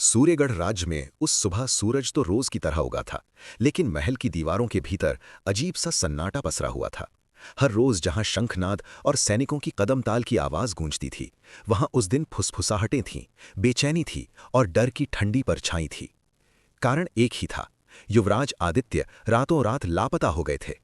सूर्यगढ़ राज्य में उस सुबह सूरज तो रोज की तरह उगा था, लेकिन महल की दीवारों के भीतर अजीब सा सन्नाटा पसरा हुआ था। हर रोज जहां शंखनाद और सैनिकों की कदमताल की आवाज गूंजती थी, वहां उस दिन फुसफुसाहटें थीं, बेचैनी थी और डर की ठंडी परछाई थी। कारण एक ही था, युवराज आदित्य रातों रात लापता हो गए थे।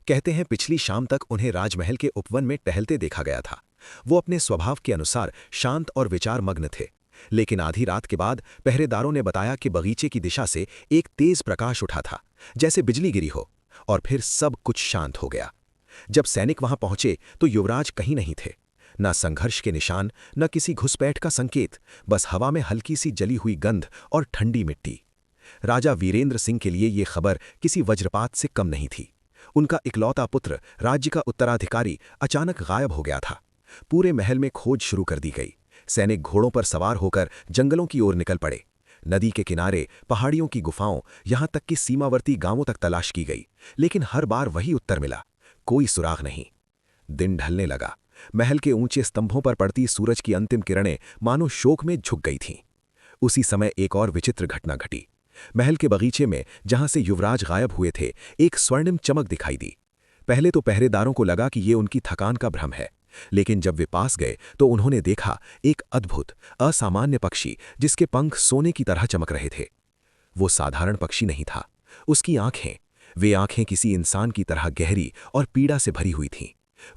कहते हैं पिछली शाम तक उन्हें राजमहल के उपवन में टहलते देखा गया था। वो अपने स्वभाव के अनुसार शांत और विचार मग्न थे, लेकिन आधी रात के बाद पहरेदारों ने बताया कि बगीचे की दिशा से एक तेज प्रकाश उठा था, जैसे बिजली गिरी हो, और फिर सब कुछ शांत हो गया। जब सैनिक वहां पहुंचे तो युवराज कहीं नहीं थे। न संघर्ष के निशान, न किसी घुसपैठ का संकेत, बस हवा में हल्की सी जली हुई गंध और ठंडी मिट्टी। राजा वीरेंद्र सिंह के लिए ये खबर किसी वज्रपात से कम नहीं थी। उनका इकलौता पुत्र, राज्य का उत्तराधिकारी, अचानक गायब हो गया था। पूरे महल में खोज शुरू कर दी गई। सैनिक घोड़ों पर सवार होकर जंगलों की ओर निकल पड़े। नदी के किनारे, पहाड़ियों की गुफाओं, यहां तक कि सीमावर्ती गांवों तक तलाश की गई, लेकिन हर बार वही उत्तर मिला, कोई सुराग नहीं। दिन ढलने लगा। महल के ऊंचे स्तंभों पर पड़ती सूरज की अंतिम किरणें मानो शोक में झुक गई थीं। उसी समय एक और विचित्र घटना घटी। महल के बगीचे में, जहां से युवराज गायब हुए थे, एक स्वर्णिम चमक दिखाई दी। पहले तो पहरेदारों को लगा कि ये उनकी थकान का भ्रम है, लेकिन जब वे पास गए तो उन्होंने देखा एक अद्भुत, असामान्य पक्षी जिसके पंख सोने की तरह चमक रहे थे। वो साधारण पक्षी नहीं था। उसकी आंखें, वे आंखें किसी इंसान की तरह गहरी और पीड़ा से भरी हुई थीं।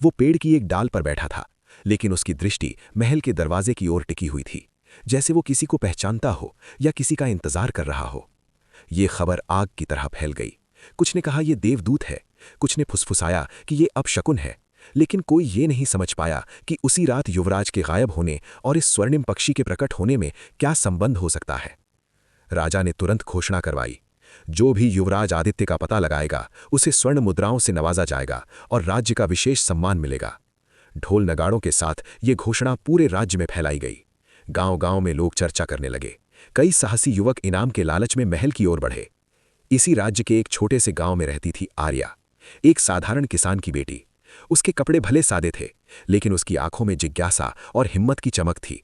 वो पेड़ की एक डाल पर बैठा था, लेकिन उसकी दृष्टि महल के दरवाजे की ओर टिकी हुई थी, जैसे वो किसी को पहचानता हो या किसी का इंतजार कर रहा हो। ये खबर आग की तरह फैल गई। कुछ ने कहा ये देवदूत है, कुछ ने फुसफुसाया कि ये अपशकुन है, लेकिन कोई ये नहीं समझ पाया कि उसी रात युवराज के गायब होने और इस स्वर्णिम पक्षी के प्रकट होने में क्या संबंध हो सकता है। राजा ने तुरंत घोषणा करवाई, जो भी युवराज आदित्य का पता लगाएगा उसे स्वर्ण मुद्राओं से नवाजा जाएगा और राज्य का विशेष सम्मान मिलेगा। ढोल नगाड़ों के साथ ये घोषणा पूरे राज्य में फैलाई गई। गांव-गांव में लोग चर्चा करने लगे। कई साहसी युवक इनाम के लालच में महल की ओर बढ़े। इसी राज्य के एक छोटे से गांव में रहती थी आर्या, एक साधारण किसान की बेटी। उसके कपड़े भले सादे थे, लेकिन उसकी आंखों में जिज्ञासा और हिम्मत की चमक थी।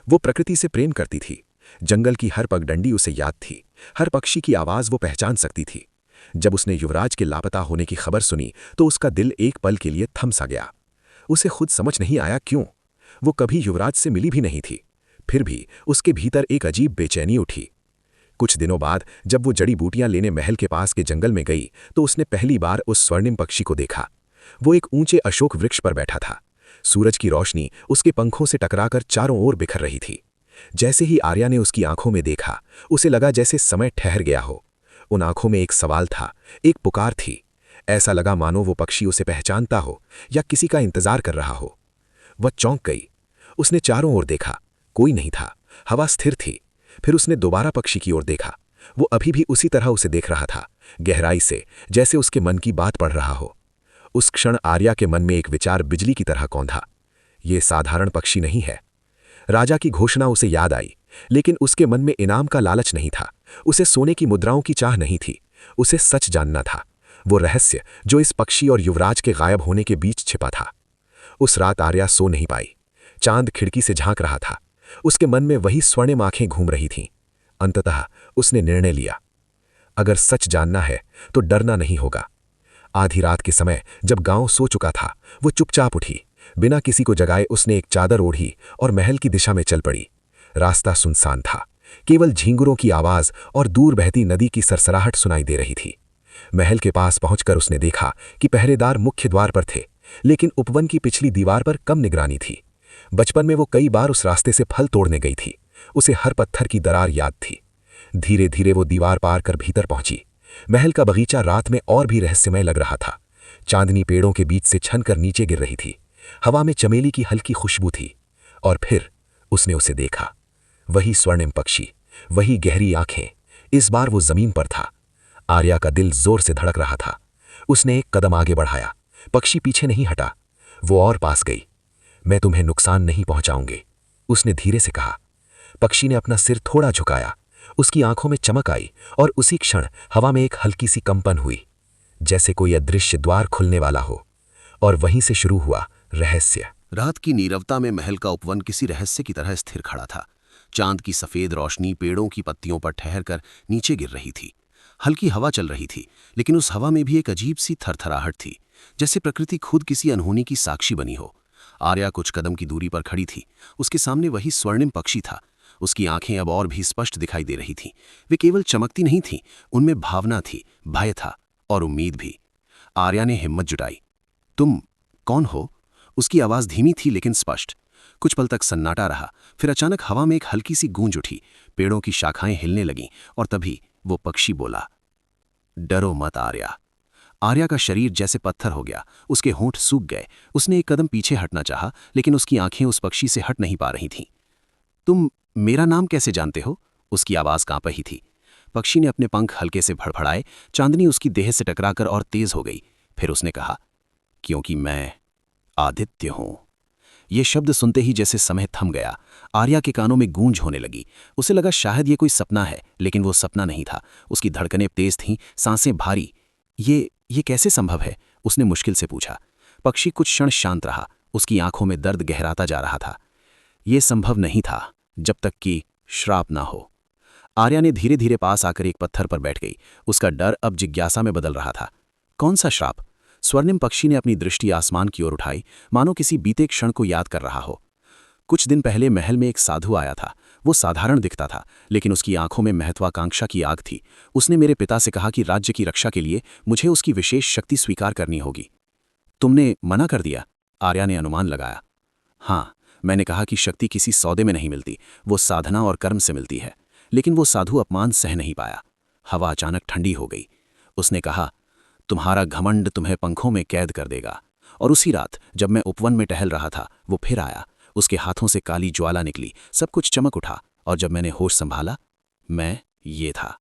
वो प्रकृति से प्रेम करती थी। जंगल की हर पगडंडी उसे याद थी, हर पक्षी की आवाज वो पहचान सकती थी। जब उसने युवराज के लापता होने की खबर सुनी तो उसका दिल एक पल के लिए थम सा गया। उसे खुद समझ नहीं आया क्यों। वो कभी युवराज से मिली भी नहीं थी, फिर भी उसके भीतर एक अजीब बेचैनी उठी। कुछ दिनों बाद जब वो जड़ी बूटियां लेने महल के पास के जंगल में गई तो उसने पहली बार उस स्वर्णिम पक्षी को देखा। वो एक ऊंचे अशोक वृक्ष पर बैठा था। सूरज की रोशनी उसके पंखों से टकराकर चारों ओर बिखर रही थी। जैसे ही आर्या ने उसकी आंखों में देखा, उसे लगा जैसे समय ठहर गया हो। उन आंखों में एक सवाल था, एक पुकार थी। ऐसा लगा मानो वो पक्षी उसे पहचानता हो या किसी का इंतजार कर रहा हो। वह चौंक गई। उसने चारों ओर देखा, कोई नहीं था। हवा स्थिर थी। फिर उसने दोबारा पक्षी की ओर देखा। वो अभी भी उसी तरह उसे देख रहा था, गहराई से, जैसे उसके मन की बात पढ़ रहा हो। उस क्षण आर्या के मन में एक विचार बिजली की तरह कौंधा। ये साधारण पक्षी नहीं है। राजा की घोषणा उसे याद आई, लेकिन उसके मन में इनाम का लालच नहीं था। उसे सोने की मुद्राओं की चाह नहीं थी। उसे सच जानना था, वो रहस्य जो इस पक्षी और युवराज के गायब होने के बीच छिपा था। उस रात आर्या सो नहीं पाई। चांद खिड़की से झांक रहा था। उसके मन में वही स्वर्णिम आंखें घूम रही थीं। अंततः उसने निर्णय लिया, अगर सच जानना है तो डरना नहीं होगा। आधी रात के समय जब गांव सो चुका था, वो चुपचाप उठी। बिना किसी को जगाए उसने एक चादर ओढ़ी और महल की दिशा में चल पड़ी। रास्ता सुनसान था, केवल झींगुरों की आवाज और दूर बहती नदी की सरसराहट सुनाई दे रही थी। महल के पास पहुंचकर उसने देखा कि पहरेदार मुख्य द्वार पर थे, लेकिन उपवन की पिछली दीवार पर कम निगरानी थी। बचपन में वो कई बार उस रास्ते से फल तोड़ने गई थी। उसे हर पत्थर की दरार याद थी। धीरे धीरे वो दीवार पार कर भीतर पहुंची। महल का बगीचा रात में और भी रहस्यमय लग रहा था। चांदनी पेड़ों के बीच से छनकर नीचे गिर रही थी। हवा में चमेली की हल्की खुशबू थी। और फिर उसने उसे देखा, वही स्वर्णिम पक्षी, वही गहरी आंखें। इस बार वो जमीन पर था। आर्या का दिल जोर से धड़क रहा था। उसने एक कदम आगे बढ़ाया। पक्षी पीछे नहीं हटा। वो और पास गई। मैं तुम्हें नुकसान नहीं पहुंचाऊंगी, उसने धीरे से कहा। पक्षी ने अपना सिर थोड़ा झुकाया। उसकी आंखों में चमक आई और उसी क्षण हवा में एक हल्की सी कंपन हुई, जैसे कोई अदृश्य द्वार खुलने वाला हो। और वहीं से शुरू हुआ रहस्य। रात की नीरवता में महल का उपवन किसी रहस्य की तरह स्थिर खड़ा था। चांद की सफ़ेद रोशनी पेड़ों की पत्तियों पर ठहरकर नीचे गिर रही थी। हल्की हवा चल रही थी, लेकिन उस हवा में भी एक अजीब सी थरथराहट थी, जैसे प्रकृति खुद किसी अनहोनी की साक्षी बनी हो। आर्या कुछ कदम की दूरी पर खड़ी थी। उसके सामने वही स्वर्णिम पक्षी था। उसकी आंखें अब और भी स्पष्ट दिखाई दे रही थीं। वे केवल चमकती नहीं थीं, उनमें भावना थी, भय था और उम्मीद भी। आर्या ने हिम्मत जुटाई। तुम कौन हो? उसकी आवाज़ धीमी थी लेकिन स्पष्ट। कुछ पल तक सन्नाटा रहा, फिर अचानक हवा में एक हल्की सी गूंज उठी, पेड़ों की शाखाएं हिलने लगीं और तभी वो पक्षी बोला, डरो मत आर्या। आर्या का शरीर जैसे पत्थर हो गया, उसके होंठ सूख गए। उसने एक कदम पीछे हटना चाहा, लेकिन उसकी आंखें उस पक्षी से हट नहीं पा रही थीं। तुम मेरा नाम कैसे जानते हो? उसकी आवाज़ कांप रही थी। पक्षी ने अपने पंख हल्के से फड़फड़ाए, चांदनी उसकी देह से टकराकर और तेज हो गई। फिर उसने कहा, क्योंकि मैं आदित्य हूं। ये शब्द सुनते ही जैसे समय थम गया। आर्या के कानों में गूंज होने लगी। उसे लगा शायद ये कोई सपना है, लेकिन वो सपना नहीं था। उसकी धड़कनें तेज थीं, सांसें भारी। ये कैसे संभव है? उसने मुश्किल से पूछा। पक्षी कुछ क्षण शांत रहा। उसकी आंखों में दर्द गहराता जा रहा था। ये संभव नहीं था जब तक कि श्राप ना हो। आर्या ने धीरे धीरे पास आकर एक पत्थर पर बैठ गई। उसका डर अब जिज्ञासा में बदल रहा था। कौन सा श्राप? स्वर्णिम पक्षी ने अपनी दृष्टि आसमान की ओर उठाई, मानो किसी बीते क्षण को याद कर रहा हो। कुछ दिन पहले महल में एक साधु आया था। वो साधारण दिखता था, लेकिन उसकी आंखों में महत्वाकांक्षा की आग थी। उसने मेरे पिता से कहा कि राज्य की रक्षा के लिए मुझे उसकी विशेष शक्ति स्वीकार करनी होगी। तुमने मना कर दिया? आर्या ने अनुमान लगाया। हाँ, मैंने कहा कि शक्ति किसी सौदे में नहीं मिलती, वो साधना और कर्म से मिलती है। लेकिन वो साधु अपमान सह नहीं पाया। हवा अचानक ठंडी हो गई। उसने कहा, तुम्हारा घमंड तुम्हें पंखों में कैद कर देगा। और उसी रात जब मैं उपवन में टहल रहा था, वो फिर आया। उसके हाथों से काली ज्वाला निकली, सब कुछ चमक उठा, और जब मैंने होश संभाला, मैं ये था।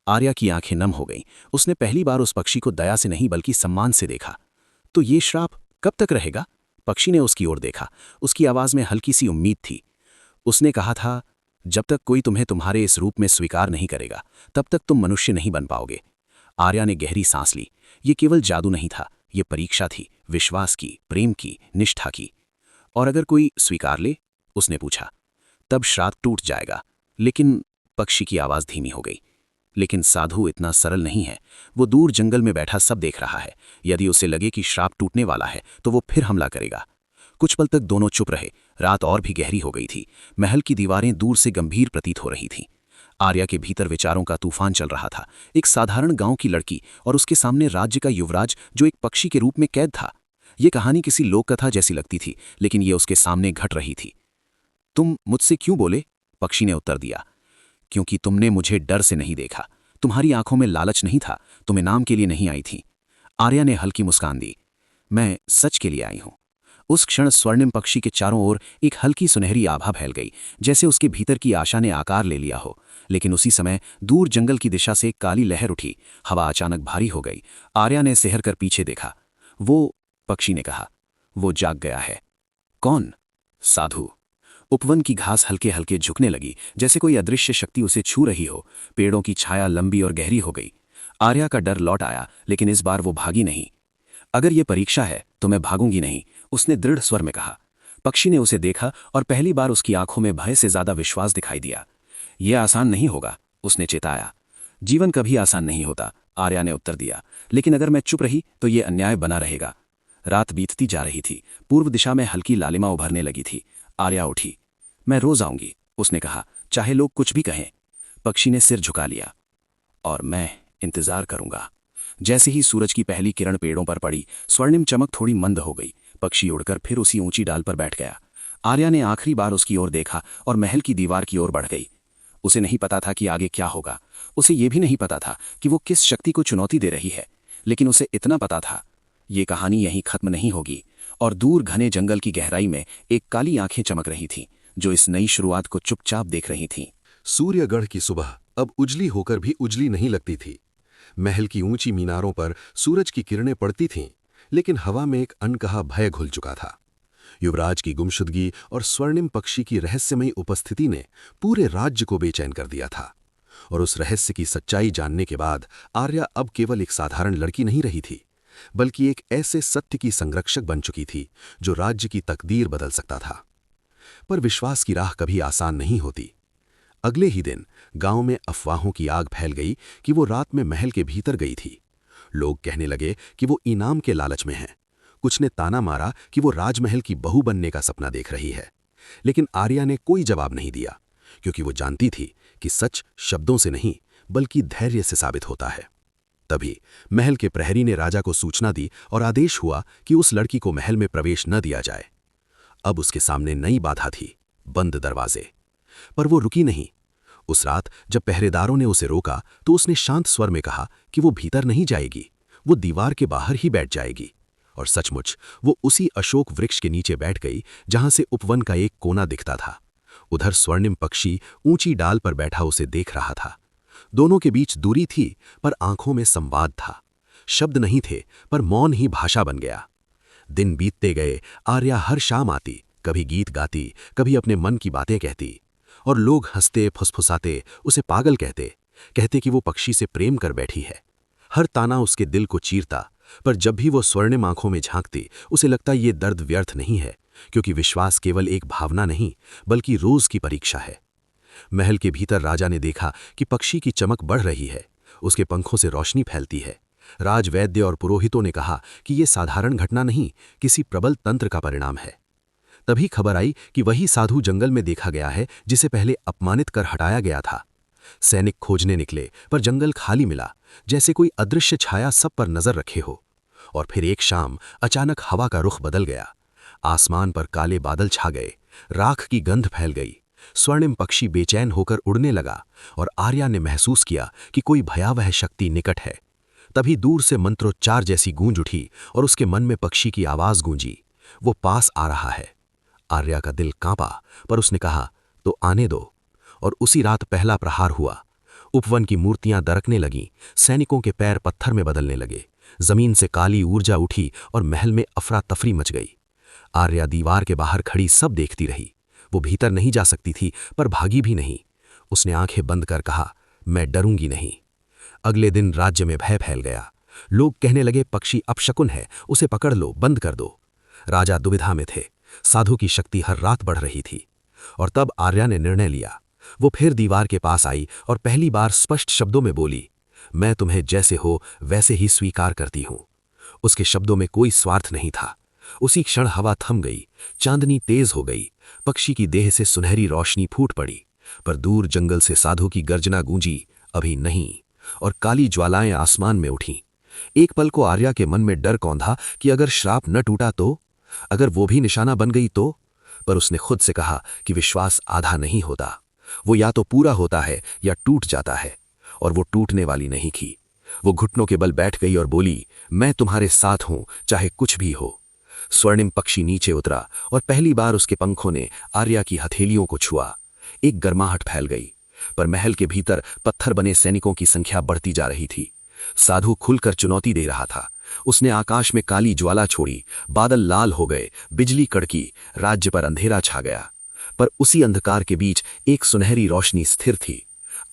आर्या की आंखें नम हो गईं। उसने पहली बार उस पक्षी को दया से नहीं बल्कि सम्मान से देखा। तो ये श्राप कब तक रहेगा? पक्षी ने उसकी ओर देखा। उसकी आवाज में हल्की सी उम्मीद थी। उसने कहा था, जब तक कोई तुम्हें तुम्हारे इस रूप में स्वीकार नहीं करेगा, तब तक तुम मनुष्य नहीं बन पाओगे। आर्या ने गहरी सांस ली। ये केवल जादू नहीं था, ये परीक्षा थी, विश्वास की, प्रेम की, निष्ठा की। और अगर कोई स्वीकार ले? उसने पूछा। तब श्राप टूट जाएगा। लेकिन पक्षी की आवाज धीमी हो गई। लेकिन साधु इतना सरल नहीं है। वो दूर जंगल में बैठा सब देख रहा है। यदि उसे लगे कि श्राप टूटने वाला है, तो वो फिर हमला करेगा। कुछ पल तक दोनों चुप रहे। रात और भी गहरी हो गई थी। महल की दीवारें दूर से गंभीर प्रतीत हो रही थीं। आर्या के भीतर विचारों का तूफान चल रहा था। एक साधारण गांव की लड़की और उसके सामने राज्य का युवराज जो एक पक्षी के रूप में कैद था। ये कहानी किसी लोककथा जैसी लगती थी, लेकिन ये उसके सामने घट रही थी। तुम मुझसे क्यों बोले? पक्षी ने उत्तर दिया। क्योंकि तुमने मुझे डर से नहीं देखा। तुम्हारी आंखों में लालच नहीं था। तुम इनाम के लिए नहीं आई थी। आर्या ने हल्की मुस्कान दी। मैं सच के लिए आई हूं। उस क्षण स्वर्णिम पक्षी के चारों ओर एक हल्की सुनहरी आभा फैल गई, जैसे उसके भीतर की आशा ने आकार ले लिया हो। लेकिन उसी समय दूर जंगल की दिशा से एक काली लहर उठी। हवा अचानक भारी हो गई। आर्या ने सिहर कर पीछे देखा। वो, पक्षी ने कहा, वो जाग गया है। कौन? साधु। उपवन की घास हल्के हल्के झुकने लगी, जैसे कोई अदृश्य शक्ति उसे छू रही हो। पेड़ों की छाया लंबी और गहरी हो गई। आर्या का डर लौट आया, लेकिन इस बार वो भागी नहीं। अगर ये परीक्षा है तो मैं भागूंगी नहीं, उसने दृढ़ स्वर में कहा। पक्षी ने उसे देखा और पहली बार उसकी आंखों में भय से ज्यादा विश्वास दिखाई दिया। यह आसान नहीं होगा, उसने चेताया। जीवन कभी आसान नहीं होता, आर्या ने उत्तर दिया। लेकिन अगर मैं चुप रही तो ये अन्याय बना रहेगा। रात बीतती जा रही थी। पूर्व दिशा में हल्की लालिमा उभरने लगी थी। आर्या उठी। मैं रोज आऊंगी, उसने कहा, चाहे लोग कुछ भी कहें। पक्षी ने सिर झुका लिया। और मैं इंतजार करूंगा। जैसे ही सूरज की पहली किरण पेड़ों पर पड़ी, स्वर्णिम चमक थोड़ी मंद हो गई। पक्षी उड़कर फिर उसी ऊंची डाल पर बैठ गया। आर्या ने आखिरी बार उसकी ओर देखा और महल की दीवार की ओर बढ़ गई। उसे नहीं पता था कि आगे क्या होगा। उसे यह भी नहीं पता था कि वो किस शक्ति को चुनौती दे रही है। लेकिन उसे इतना पता था, ये कहानी यहीं खत्म नहीं होगी। और दूर घने जंगल की गहराई में एक काली आंखें चमक रही थीं, जो इस नई शुरुआत को चुपचाप देख रही थीं। सूर्यगढ़ की सुबह अब उजली होकर भी उजली नहीं लगती थी। महल की ऊंची मीनारों पर सूरज की किरणें पड़ती थीं, लेकिन हवा में एक अनकहा भय घुल चुका था। युवराज की गुमशुदगी और स्वर्णिम पक्षी की रहस्यमयी उपस्थिति ने पूरे राज्य को बेचैन कर दिया था। और उस रहस्य की सच्चाई जानने के बाद आर्या अब केवल एक साधारण लड़की नहीं रही थी, बल्कि एक ऐसे सत्य की संरक्षक बन चुकी थी जो राज्य की तकदीर बदल सकता था। पर विश्वास की राह कभी आसान नहीं होती। अगले ही दिन गांव में अफवाहों की आग फैल गई कि वो रात में महल के भीतर गई थी। लोग कहने लगे कि वो इनाम के लालच में है। कुछ ने ताना मारा कि वो राजमहल की बहू बनने का सपना देख रही है। लेकिन आर्या ने कोई जवाब नहीं दिया, क्योंकि वो जानती थी कि सच शब्दों से नहीं बल्कि धैर्य से साबित होता है। तभी महल के प्रहरी ने राजा को सूचना दी और आदेश हुआ कि उस लड़की को महल में प्रवेश न दिया जाए। अब उसके सामने नई बाधा थी, बंद दरवाजे। पर वो रुकी नहीं। उस रात जब पहरेदारों ने उसे रोका तो उसने शांत स्वर में कहा कि वो भीतर नहीं जाएगी, वो दीवार के बाहर ही बैठ जाएगी। और सचमुच वो उसी अशोक वृक्ष के नीचे बैठ गई जहां से उपवन का एक कोना दिखता था। उधर स्वर्णिम पक्षी ऊंची डाल पर बैठा उसे देख रहा था। दोनों के बीच दूरी थी, पर आंखों में संवाद था। शब्द नहीं थे, पर मौन ही भाषा बन गया। दिन बीतते गए। आर्या हर शाम आती, कभी गीत गाती, कभी अपने मन की बातें कहती, और लोग हंसते फुसफुसाते उसे पागल कहते कि वो पक्षी से प्रेम कर बैठी है। हर ताना उसके दिल को चीरता, पर जब भी वो स्वर्णिम आंखों में झांकती उसे लगता ये दर्द व्यर्थ नहीं है, क्योंकि विश्वास केवल एक भावना नहीं बल्कि रोज की परीक्षा है। महल के भीतर राजा ने देखा कि पक्षी की चमक बढ़ रही है, उसके पंखों से रोशनी फैलती है। राजवैद्य और पुरोहितों ने कहा कि ये साधारण घटना नहीं, किसी प्रबल तंत्र का परिणाम है। तभी खबर आई कि वही साधु जंगल में देखा गया है जिसे पहले अपमानित कर हटाया गया था। सैनिक खोजने निकले, पर जंगल खाली मिला, जैसे कोई अदृश्य छाया सब पर नजर रखे हो। और फिर एक शाम अचानक हवा का रुख बदल गया। आसमान पर काले बादल छा गए, राख की गंध फैल गई। स्वर्णिम पक्षी बेचैन होकर उड़ने लगा, और आर्या ने महसूस किया कि कोई भयावह शक्ति निकट है। तभी दूर से मंत्रोच्चार जैसी गूंज उठी और उसके मन में पक्षी की आवाज गूंजी, वो पास आ रहा है। आर्या का दिल कांपा, पर उसने कहा, तो आने दो। और उसी रात पहला प्रहार हुआ। उपवन की मूर्तियां दरकने लगीं, सैनिकों के पैर पत्थर में बदलने लगे, जमीन से काली ऊर्जा उठी और महल में अफरा तफरी मच गई। आर्या दीवार के बाहर खड़ी सब देखती रही। वो भीतर नहीं जा सकती थी, पर भागी भी नहीं। उसने आंखें बंद कर कहा, मैं डरूंगी नहीं। अगले दिन राज्य में भय फैल गया। लोग कहने लगे, पक्षी अपशकुन है, उसे पकड़ लो, बंद कर दो। राजा दुविधा में थे। साधु की शक्ति हर रात बढ़ रही थी। और तब आर्या ने निर्णय लिया। वो फिर दीवार के पास आई और पहली बार स्पष्ट शब्दों में बोली, मैं तुम्हें जैसे हो वैसे ही स्वीकार करती हूं। उसके शब्दों में कोई स्वार्थ नहीं था। उसी क्षण हवा थम गई, चांदनी तेज हो गई, पक्षी की देह से सुनहरी रोशनी फूट पड़ी। पर दूर जंगल से साधु की गर्जना गूंजी, अभी नहीं, और काली ज्वालाएं आसमान में उठीं। एक पल को आर्या के मन में डर कौंधा कि अगर श्राप न टूटा तो, अगर वो भी निशाना बन गई तो। पर उसने खुद से कहा कि विश्वास आधा नहीं होता, वो या तो पूरा होता है या टूट जाता है, और वो टूटने वाली नहीं थी। वो घुटनों के बल बैठ गई और बोली, मैं तुम्हारे साथ हूं, चाहे कुछ भी हो। स्वर्णिम पक्षी नीचे उतरा और पहली बार उसके पंखों ने आर्या की हथेलियों को छुआ। एक गर्माहट फैल गई, पर महल के भीतर पत्थर बने सैनिकों की संख्या बढ़ती जा रही थी। साधु खुलकर चुनौती दे रहा था। उसने आकाश में काली ज्वाला छोड़ी, बादल लाल हो गए, बिजली कड़की, राज्य पर अंधेरा छा गया। पर उसी अंधकार के बीच एक सुनहरी रोशनी स्थिर थी,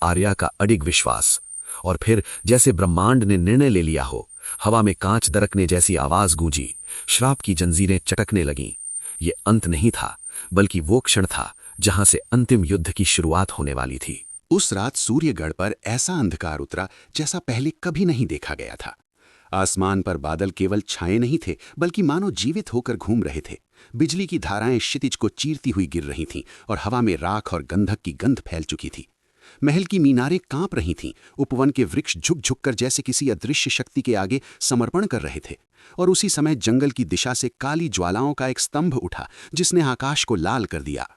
आर्या का अडिग विश्वास। और फिर जैसे ब्रह्मांड ने निर्णय ले लिया हो, हवा में कांच दरकने जैसी आवाज गूंजी, श्राप की जंजीरें चटकने लगीं। ये अंत नहीं था, बल्कि वो क्षण था जहां से अंतिम युद्ध की शुरुआत होने वाली थी। उस रात सूर्यगढ़ पर ऐसा अंधकार उतरा जैसा पहले कभी नहीं देखा गया था। आसमान पर बादल केवल छाए नहीं थे, बल्कि मानो जीवित होकर घूम रहे थे। बिजली की धाराएं क्षितिज को चीरती हुई गिर रही थीं और हवा में राख और गंधक की गंध फैल चुकी थी। महल की मीनारें कांप रही थीं, उपवन के वृक्ष झुक झुककर जैसे किसी अदृश्य शक्ति के आगे समर्पण कर रहे थे। और उसी समय जंगल की दिशा से काली ज्वालाओं का एक स्तंभ उठा, जिसने आकाश को लाल कर दिया।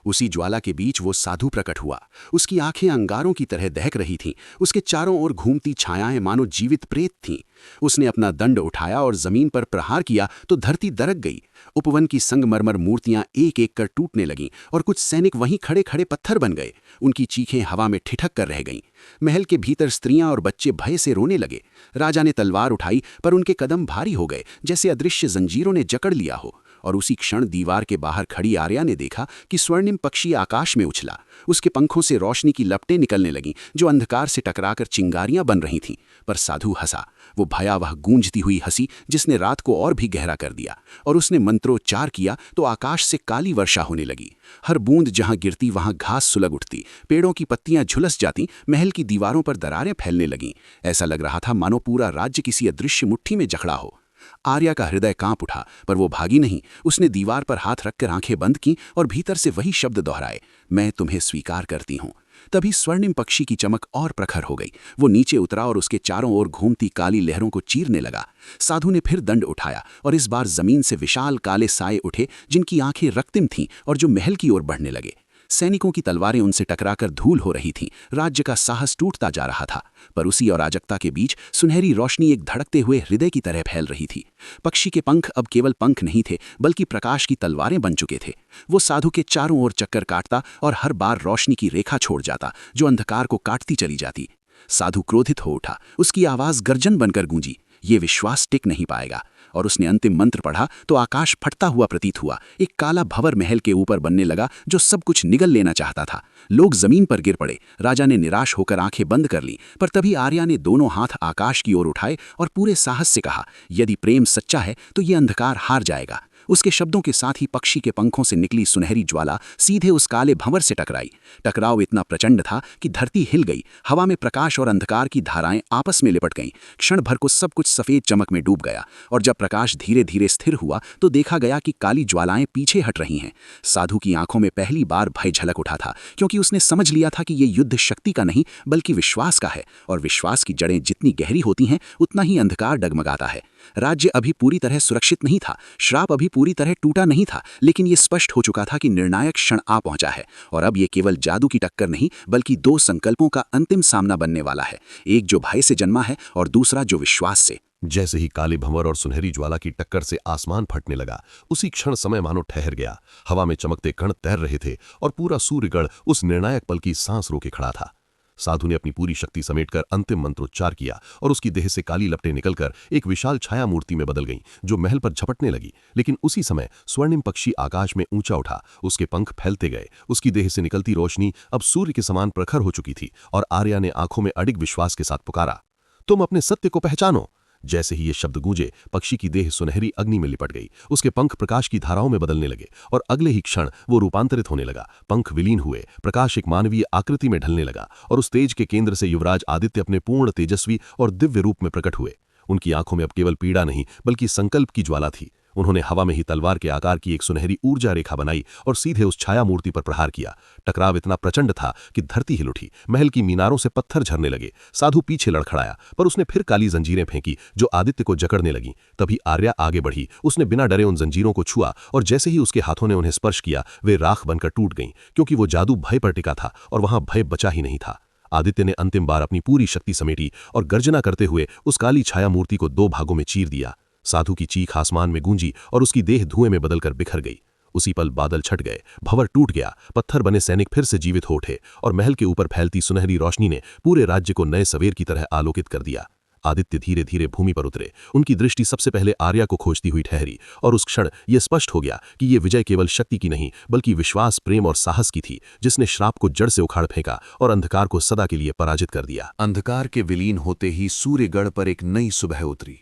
उसी ज्वाला के बीच वो साधु प्रकट हुआ। उसकी आंखें अंगारों की तरह दहक रही थीं, उसके चारों ओर घूमती छायाएं मानो जीवित प्रेत थीं। उसने अपना दंड उठाया और जमीन पर प्रहार किया तो धरती दरक गई। उपवन की संगमरमर मूर्तियां एक एक कर टूटने लगीं और कुछ सैनिक वहीं खड़े खड़े पत्थर बन गए। उनकी चीखें हवा में ठिठक कर रह गईं। महल के भीतर स्त्रियां और बच्चे भय से रोने लगे। राजा ने तलवार उठाई, पर उनके कदम भारी हो गए, जैसे अदृश्य जंजीरों ने जकड़ लिया हो। और उसी क्षण दीवार के बाहर खड़ी आर्या ने देखा कि स्वर्णिम पक्षी आकाश में उछला। उसके पंखों से रोशनी की लपटें निकलने लगीं जो अंधकार से टकराकर चिंगारियां बन रही थीं। पर साधु हंसा, वो भयावह गूंजती हुई हंसी जिसने रात को और भी गहरा कर दिया। और उसने मंत्रोच्चार किया तो आकाश से काली वर्षा होने लगी। हर बूंद जहां गिरती वहां घास सुलग उठती, पेड़ों की पत्तियां झुलस जाती, महल की दीवारों पर दरारें फैलने लगीं। ऐसा लग रहा था मानो पूरा राज्य किसी अदृश्य मुट्ठी में जकड़ा हो। आर्या का हृदय कांप उठा, पर वो भागी नहीं। उसने दीवार पर हाथ रखकर आंखें बंद की और भीतर से वही शब्द दोहराए, मैं तुम्हें स्वीकार करती हूं। तभी स्वर्णिम पक्षी की चमक और प्रखर हो गई। वो नीचे उतरा और उसके चारों ओर घूमती काली लहरों को चीरने लगा। साधु ने फिर दंड उठाया और इस बार जमीन से विशाल काले साए उठे जिनकी आंखें रक्तिम थीं और जो महल की ओर बढ़ने लगे। सैनिकों की तलवारें उनसे टकराकर धूल हो रही थीं। राज्य का साहस टूटता जा रहा था। पर उसी अराजकता के बीच सुनहरी रोशनी एक धड़कते हुए हृदय की तरह फैल रही थी। पक्षी के पंख अब केवल पंख नहीं थे, बल्कि प्रकाश की तलवारें बन चुके थे। वो साधु के चारों ओर चक्कर काटता और हर बार रोशनी की रेखा छोड़ जाता जो अंधकार को काटती चली जाती। साधु क्रोधित हो उठा। उसकी आवाज गर्जन बनकर गूंजी, ये विश्वास टिक नहीं पाएगा। और उसने अंतिम मंत्र पढ़ा तो आकाश फटता हुआ प्रतीत हुआ। एक काला भंवर महल के ऊपर बनने लगा जो सब कुछ निगल लेना चाहता था। लोग जमीन पर गिर पड़े। राजा ने निराश होकर आंखें बंद कर ली। पर तभी आर्या ने दोनों हाथ आकाश की ओर उठाए और पूरे साहस से कहा, यदि प्रेम सच्चा है तो ये अंधकार हार जाएगा। उसके शब्दों के साथ ही पक्षी के पंखों से निकली सुनहरी ज्वाला सीधे उस काले भंवर से टकराई। टकराव इतना प्रचंड था कि धरती हिल गई। हवा में प्रकाश और अंधकार की धाराएं आपस में लिपट गईं। क्षण भर को सब कुछ सफेद चमक में डूब गया और जब प्रकाश धीरे धीरे स्थिर हुआ तो देखा गया कि काली ज्वालाएं पीछे हट रही हैं। साधु की आंखों में पहली बार भय झलक उठा था, क्योंकि उसने समझ लिया था कि ये युद्ध शक्ति का नहीं बल्कि विश्वास का है, और विश्वास की जड़ें जितनी गहरी होती हैं उतना ही अंधकार डगमगाता है। राज्य अभी पूरी तरह सुरक्षित नहीं था, श्राप अभी पूरी तरह टूटा नहीं था, लेकिन यह स्पष्ट हो चुका था कि निर्णायक क्षण आ पहुंचा है। और अब यह केवल जादू की टक्कर नहीं बल्कि दो संकल्पों का अंतिम सामना बनने वाला है, एक जो भय से जन्मा है और दूसरा जो विश्वास से। जैसे ही काले भंवर और सुनहरी ज्वाला की टक्कर से आसमान फटने लगा, उसी क्षण समय मानो ठहर गया। हवा में चमकते कण तैर रहे थे और पूरा सूर्यगढ़ उस निर्णायक पल की सांस रोके खड़ा था। साधु ने अपनी पूरी शक्ति समेटकर अंतिम मंत्रोच्चार किया और उसकी देह से काली लपटें निकलकर एक विशाल छाया मूर्ति में बदल गईं, जो महल पर झपटने लगी। लेकिन उसी समय स्वर्णिम पक्षी आकाश में ऊंचा उठा, उसके पंख फैलते गए। उसकी देह से निकलती रोशनी अब सूर्य के समान प्रखर हो चुकी थी और आर्या ने आंखों में अडिग विश्वास के साथ पुकारा, तुम अपने सत्य को पहचानो। जैसे ही ये शब्द गूंजे, पक्षी की देह सुनहरी अग्नि में लिपट गई। उसके पंख प्रकाश की धाराओं में बदलने लगे और अगले ही क्षण वो रूपांतरित होने लगा। पंख विलीन हुए, प्रकाश एक मानवीय आकृति में ढलने लगा और उस तेज के केंद्र से युवराज आदित्य अपने पूर्ण तेजस्वी और दिव्य रूप में प्रकट हुए। उनकी आंखों में अब केवल पीड़ा नहीं बल्कि संकल्प की ज्वाला थी। उन्होंने हवा में ही तलवार के आकार की एक सुनहरी ऊर्जा रेखा बनाई और सीधे उस छाया मूर्ति पर प्रहार किया। टकराव इतना प्रचंड था कि धरती हिल उठी, महल की मीनारों से पत्थर झरने लगे। साधु पीछे लड़खड़ाया, पर उसने फिर काली जंजीरें फेंकी जो आदित्य को जकड़ने लगीं। तभी आर्या आगे बढ़ी। उसने बिना डरे उन जंजीरों को छुआ और जैसे ही उसके हाथों ने उन्हें स्पर्श किया, वे राख बनकर टूट गईं, क्योंकि वो जादू भय पर टिका था और वहां भय बचा ही नहीं था। आदित्य ने अंतिम बार अपनी पूरी शक्ति समेटी और गर्जना करते हुए उस काली छाया मूर्ति को दो भागों में चीर दिया। साधु की चीख आसमान में गूंजी और उसकी देह धुएं में बदलकर बिखर गई। उसी पल बादल छट गए, भंवर टूट गया, पत्थर बने सैनिक फिर से जीवित हो उठे और महल के ऊपर फैलती सुनहरी रोशनी ने पूरे राज्य को नए सवेर की तरह आलोकित कर दिया। आदित्य धीरे धीरे भूमि पर उतरे। उनकी दृष्टि सबसे पहले आर्या को खोजती हुई ठहरी और उस क्षण यह स्पष्ट हो गया कि यह विजय केवल शक्ति की नहीं बल्कि विश्वास, प्रेम और साहस की थी, जिसने श्राप को जड़ से उखाड़ फेंका और अंधकार को सदा के लिए पराजित कर दिया। अंधकार के विलीन होते ही सूर्यगढ़ पर एक नई सुबह उतरी,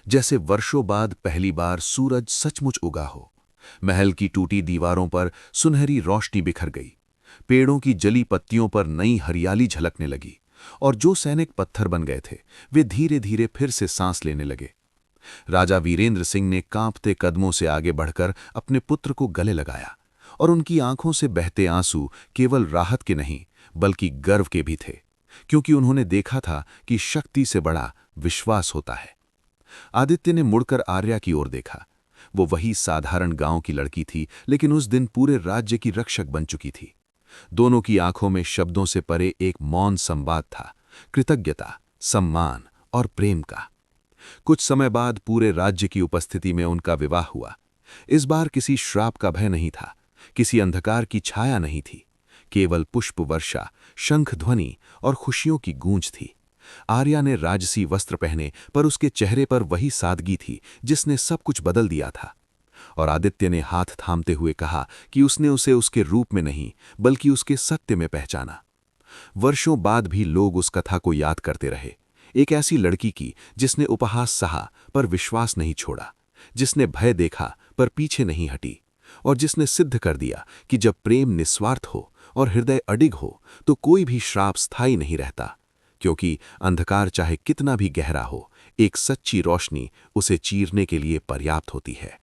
जैसे वर्षों बाद पहली बार सूरज सचमुच उगा हो। महल की टूटी दीवारों पर सुनहरी रोशनी बिखर गई, पेड़ों की जली पत्तियों पर नई हरियाली झलकने लगी और जो सैनिक पत्थर बन गए थे वे धीरे धीरे फिर से सांस लेने लगे। राजा वीरेंद्र सिंह ने कांपते कदमों से आगे बढ़कर अपने पुत्र को गले लगाया और उनकी आंखों से बहते आंसू केवल राहत के नहीं बल्कि गर्व के भी थे, क्योंकि उन्होंने देखा था कि शक्ति से बड़ा विश्वास होता है। आदित्य ने मुड़कर आर्या की ओर देखा। वो वही साधारण गांव की लड़की थी, लेकिन उस दिन पूरे राज्य की रक्षक बन चुकी थी। दोनों की आंखों में शब्दों से परे एक मौन संवाद था, कृतज्ञता, सम्मान और प्रेम का। कुछ समय बाद पूरे राज्य की उपस्थिति में उनका विवाह हुआ। इस बार किसी श्राप का भय नहीं था, किसी अंधकार की छाया नहीं थी, केवल पुष्प वर्षा, शंख ध्वनि और खुशियों की गूंज थी। आर्या ने राजसी वस्त्र पहने, पर उसके चेहरे पर वही सादगी थी जिसने सब कुछ बदल दिया था। और आदित्य ने हाथ थामते हुए कहा कि उसने उसे उसके रूप में नहीं बल्कि उसके सत्य में पहचाना। वर्षों बाद भी लोग उस कथा को याद करते रहे, एक ऐसी लड़की की जिसने उपहास सहा पर विश्वास नहीं छोड़ा, जिसने भय देखा पर पीछे नहीं हटी, और जिसने सिद्ध कर दिया कि जब प्रेम निस्वार्थ हो और हृदय अडिग हो तो कोई भी श्राप स्थायी नहीं रहता, क्योंकि अंधकार चाहे कितना भी गहरा हो, एक सच्ची रोशनी उसे चीरने के लिए पर्याप्त होती है।